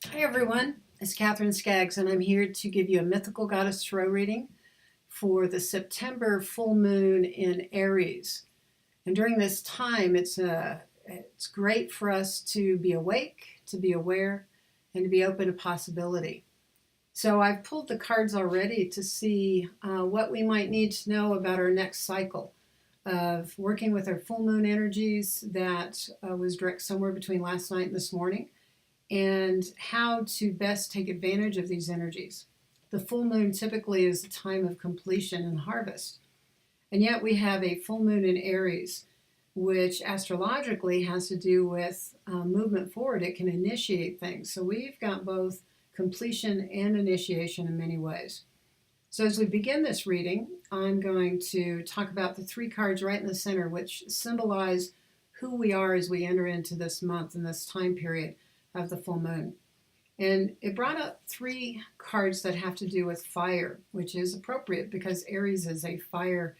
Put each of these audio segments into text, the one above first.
Hi everyone, it's Katherine Skaggs, and I'm here to give you a Mythical Goddess Tarot reading for the September full moon in Aries. And during this time, it's great for us to be awake, to be aware, and to be open to possibility. So I've pulled the cards already to see what we might need to know about our next cycle of working with our full moon energies that was direct somewhere between last night and this morning, and how to best take advantage of these energies. The full moon typically is a time of completion and harvest, and yet we have a full moon in Aries, which astrologically has to do with movement forward. It can initiate things. So we've got both completion and initiation in many ways. So as we begin this reading, I'm going to talk about the three cards right in the center, which symbolize who we are as we enter into this month and this time period of the full moon. And it brought up three cards that have to do with fire, which is appropriate because Aries is a fire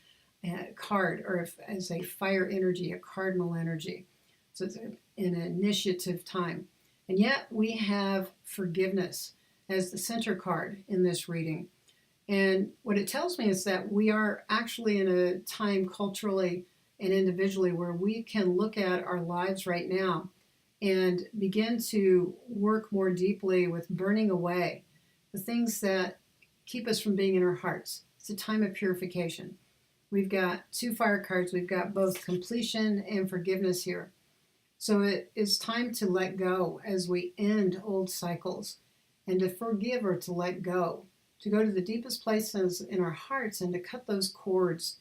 card, or as a fire energy, a cardinal energy. So it's an initiative time. And yet we have forgiveness as the center card in this reading. And what it tells me is that we are actually in a time culturally and individually where we can look at our lives right now and begin to work more deeply with burning away the things that keep us from being in our hearts. It's a time of purification. We've got two fire cards. We've got both completion and forgiveness here. So it is time to let go as we end old cycles, and to forgive or to let go, to go to the deepest places in our hearts and to cut those cords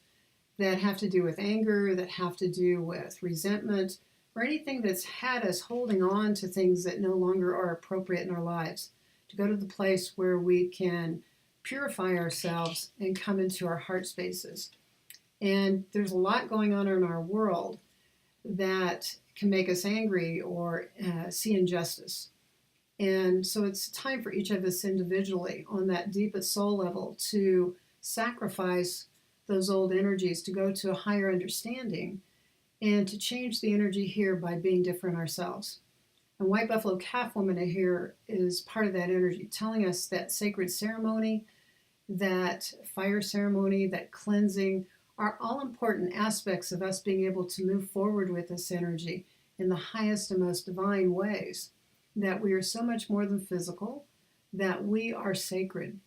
that have to do with anger, that have to do with resentment, or anything that's had us holding on to things that no longer are appropriate in our lives. To go to the place where we can purify ourselves and come into our heart spaces. And there's a lot going on in our world that can make us angry or see injustice. And so it's time for each of us individually on that deepest soul level to sacrifice those old energies, to go to a higher understanding, and to change the energy here by being different ourselves. And White Buffalo Calf Woman here is part of that energy, telling us that sacred ceremony, that fire ceremony, that cleansing are all important aspects of us being able to move forward with this energy in the highest and most divine ways. That we are so much more than physical, that we are sacred,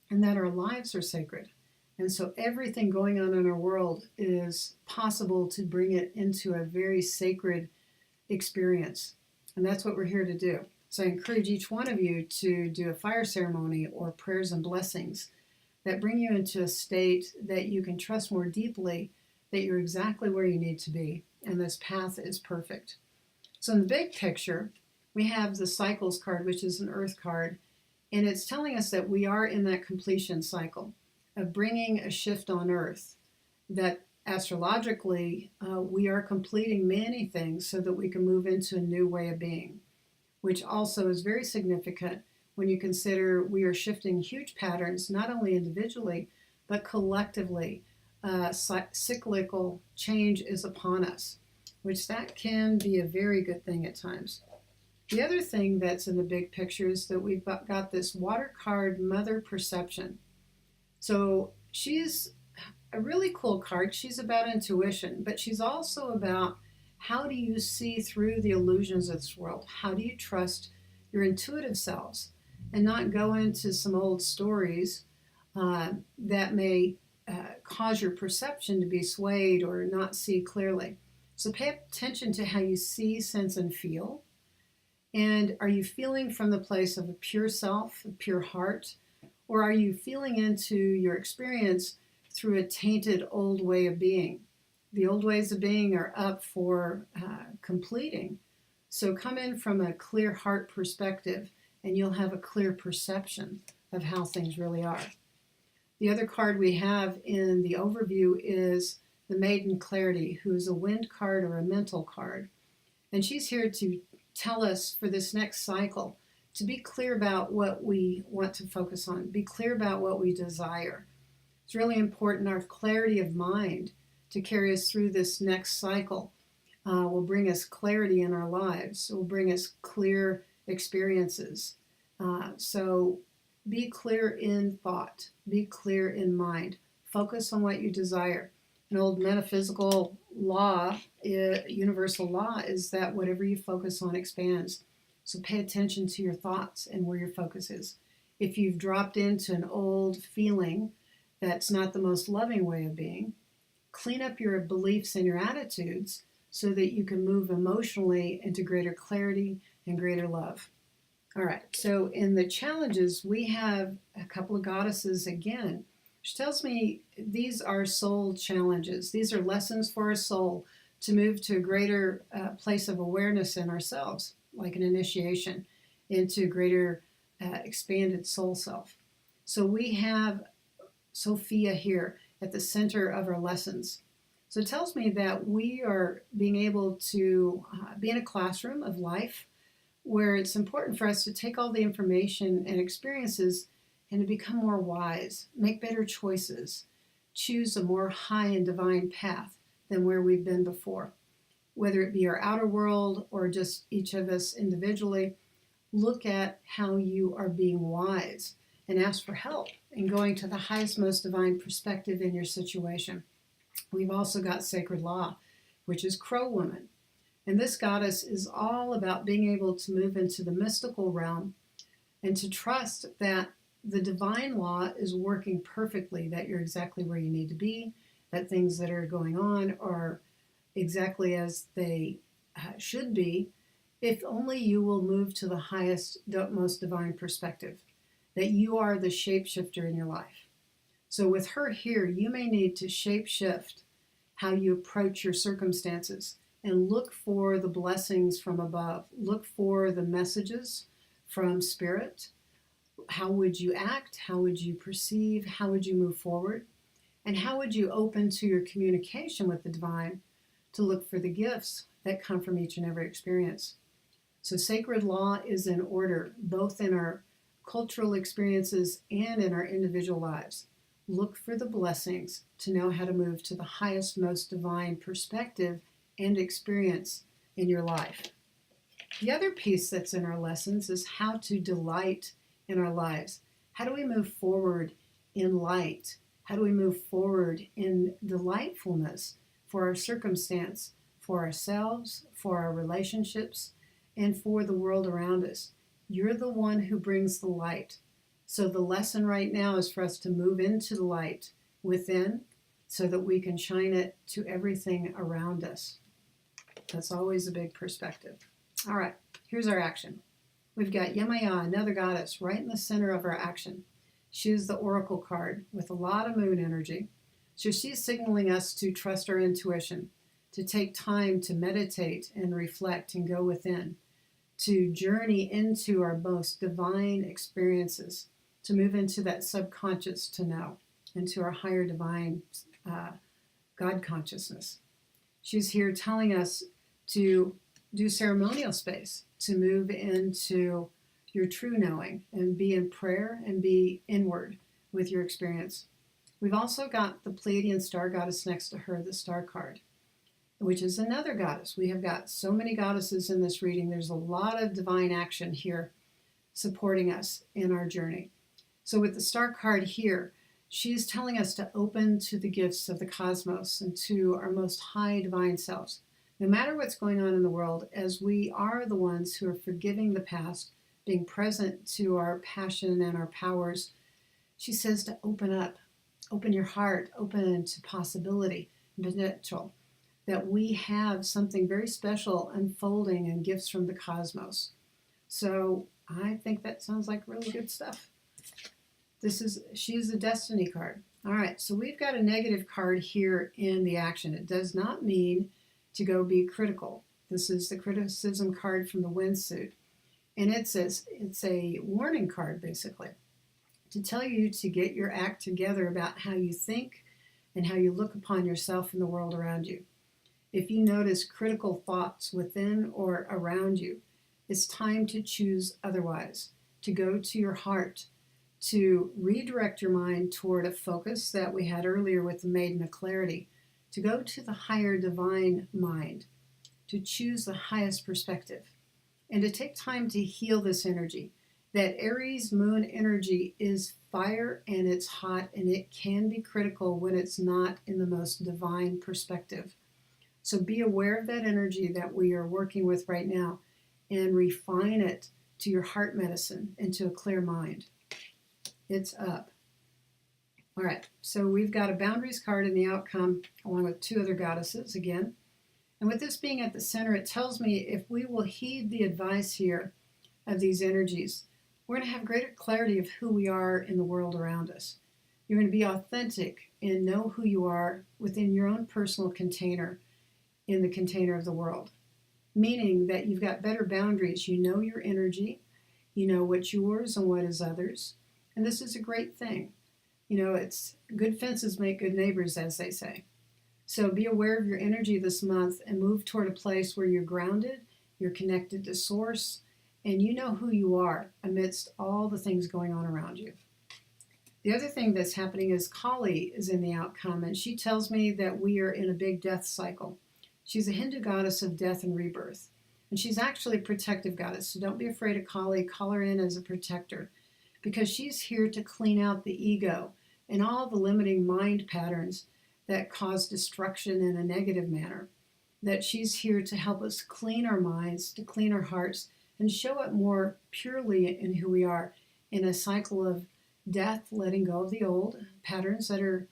and that our lives are sacred. And so everything going on in our world is possible to bring it into a very sacred experience. And that's what we're here to do. So I encourage each one of you to do a fire ceremony or prayers and blessings that bring you into a state that you can trust more deeply that you're exactly where you need to be, and this path is perfect. So in the big picture, we have the cycles card, which is an earth card, and it's telling us that we are in that completion cycle of bringing a shift on earth, that astrologically we are completing many things so that we can move into a new way of being, which also is very significant when you consider we are shifting huge patterns, not only individually, but collectively. Cyclical change is upon us, which that can be a very good thing at times. The other thing that's in the big picture is that we've got this water card, Mother Perception. So she's a really cool card. She's about intuition, but she's also about how do you see through the illusions of this world? How do you trust your intuitive selves and not go into some old stories that may cause your perception to be swayed or not see clearly? So pay attention to how you see, sense, and feel. And are you feeling from the place of a pure self, a pure heart? Or are you feeling into your experience through a tainted old way of being? The old ways of being are up for completing. So come in from a clear heart perspective and you'll have a clear perception of how things really are. The other card we have in the overview is the Maiden Clarity, who is a wind card or a mental card. And she's here to tell us for this next cycle to be clear about what we want to focus on, be clear about what we desire. It's really important, our clarity of mind, to carry us through this next cycle will bring us clarity in our lives. It will bring us clear experiences. So be clear in thought, be clear in mind, focus on what you desire. An old metaphysical law, universal law, is that whatever you focus on expands. So pay attention to your thoughts and where your focus is. If you've dropped into an old feeling that's not the most loving way of being, clean up your beliefs and your attitudes so that you can move emotionally into greater clarity and greater love. All right, so in the challenges, we have a couple of goddesses again, which tells me these are soul challenges. These are lessons for our soul to move to a greater place of awareness in ourselves, like an initiation into greater expanded soul self. So we have Sophia here at the center of our lessons. So it tells me that we are being able to be in a classroom of life where it's important for us to take all the information and experiences and to become more wise, make better choices, choose a more high and divine path than where we've been before. Whether it be our outer world or just each of us individually, look at how you are being wise and ask for help in going to the highest, most divine perspective in your situation. We've also got sacred law, which is Crow Woman. And this goddess is all about being able to move into the mystical realm and to trust that the divine law is working perfectly, that you're exactly where you need to be, that things that are going on are exactly as they should be, if only you will move to the highest, most divine perspective, that you are the shapeshifter in your life. So with her here, you may need to shapeshift how you approach your circumstances and look for the blessings from above. Look for the messages from Spirit. How would you act? How would you perceive? How would you move forward? And how would you open to your communication with the divine to look for the gifts that come from each and every experience? So sacred law is in order, both in our cultural experiences and in our individual lives. Look for the blessings to know how to move to the highest, most divine perspective and experience in your life. The other piece that's in our lessons is how to delight in our lives. How do we move forward in light? How do we move forward in delightfulness for our circumstance, for ourselves, for our relationships, and for the world around us? You're the one who brings the light. So the lesson right now is for us to move into the light within so that we can shine it to everything around us. That's always a big perspective. All right, here's our action. We've got Yemaya, another goddess, right in the center of our action. She is the oracle card with a lot of moon energy. So she's signaling us to trust our intuition, to take time to meditate and reflect and go within, to journey into our most divine experiences, to move into that subconscious to know, into our higher divine God consciousness. She's here telling us to do ceremonial space, to move into your true knowing and be in prayer and be inward with your experience. We've also got the Pleiadian star goddess next to her, the star card, which is another goddess. We have got so many goddesses in this reading. There's a lot of divine action here supporting us in our journey. So with the star card here, she's telling us to open to the gifts of the cosmos and to our most high divine selves. No matter what's going on in the world, as we are the ones who are forgiving the past, being present to our passion and our powers, she says to open up, open your heart, open to possibility, potential, that we have something very special unfolding and gifts from the cosmos. So I think that sounds like really good stuff. She's the destiny card. All right, so we've got a negative card here in the action. It does not mean to go be critical. This is the criticism card from the windsuit. And it's a warning card, basically, to tell you to get your act together about how you think and how you look upon yourself and the world around you. If you notice critical thoughts within or around you, it's time to choose otherwise, to go to your heart, to redirect your mind toward a focus that we had earlier with the Maiden of Clarity, to go to the higher divine mind, to choose the highest perspective. and to take time to heal this energy. That Aries moon energy is fire and it's hot, and it can be critical when it's not in the most divine perspective. So be aware of that energy that we are working with right now and refine it to your heart medicine and to a clear mind. It's up. All right, so we've got a boundaries card in the outcome along with two other goddesses again. And with this being at the center, it tells me if we will heed the advice here of these energies, we're going to have greater clarity of who we are in the world around us. You're going to be authentic and know who you are within your own personal container in the container of the world, meaning that you've got better boundaries. You know your energy, you know what's yours and what is others, and this is a great thing. You know, it's good fences make good neighbors, as they say. So be aware of your energy this month and move toward a place where you're grounded, you're connected to source, and you know who you are amidst all the things going on around you. The other thing that's happening is Kali is in the outcome, and she tells me that we are in a big death cycle. She's a Hindu goddess of death and rebirth, and she's actually a protective goddess, so don't be afraid of Kali. Call her in as a protector, because she's here to clean out the ego and all the limiting mind patterns that cause destruction in a negative manner. That she's here to help us clean our minds, to clean our hearts, and show up more purely in who we are in a cycle of death, letting go of the old patterns that are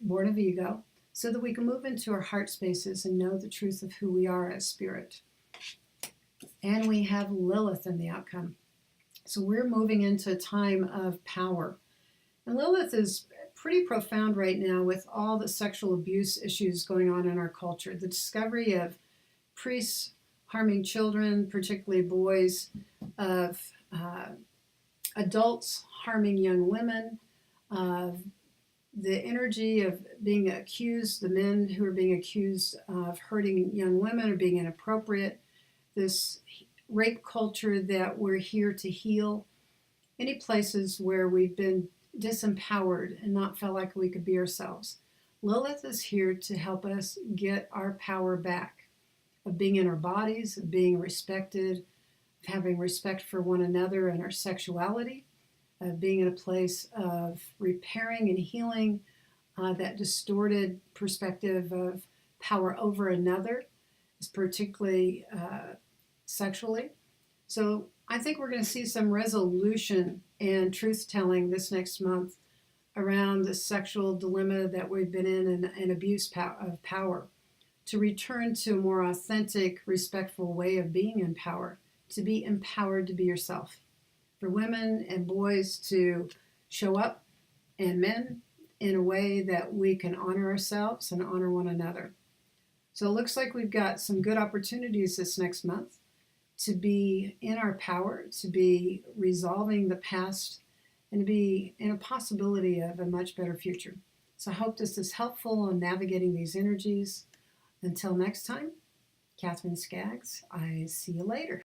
born of ego, so that we can move into our heart spaces and know the truth of who we are as spirit. And we have Lilith in the outcome. So we're moving into a time of power. And Lilith is pretty profound right now with all the sexual abuse issues going on in our culture. The discovery of priests harming children, particularly boys, of adults harming young women, of the energy of being accused, the men who are being accused of hurting young women or being inappropriate, this rape culture that we're here to heal, any places where we've been disempowered and not felt like we could be ourselves. Lilith is here to help us get our power back, of being in our bodies, of being respected, of having respect for one another and our sexuality, of being in a place of repairing and healing that distorted perspective of power over another, particularly sexually. So I think we're going to see some resolution and truth-telling this next month around the sexual dilemma that we've been in and abuse of power, to return to a more authentic, respectful way of being in power, to be empowered to be yourself. For women and boys to show up, and men, in a way that we can honor ourselves and honor one another. So it looks like we've got some good opportunities this next month to be in our power, to be resolving the past, and to be in a possibility of a much better future. So I hope this is helpful in navigating these energies. Until next time, Katherine Skaggs, I see you later.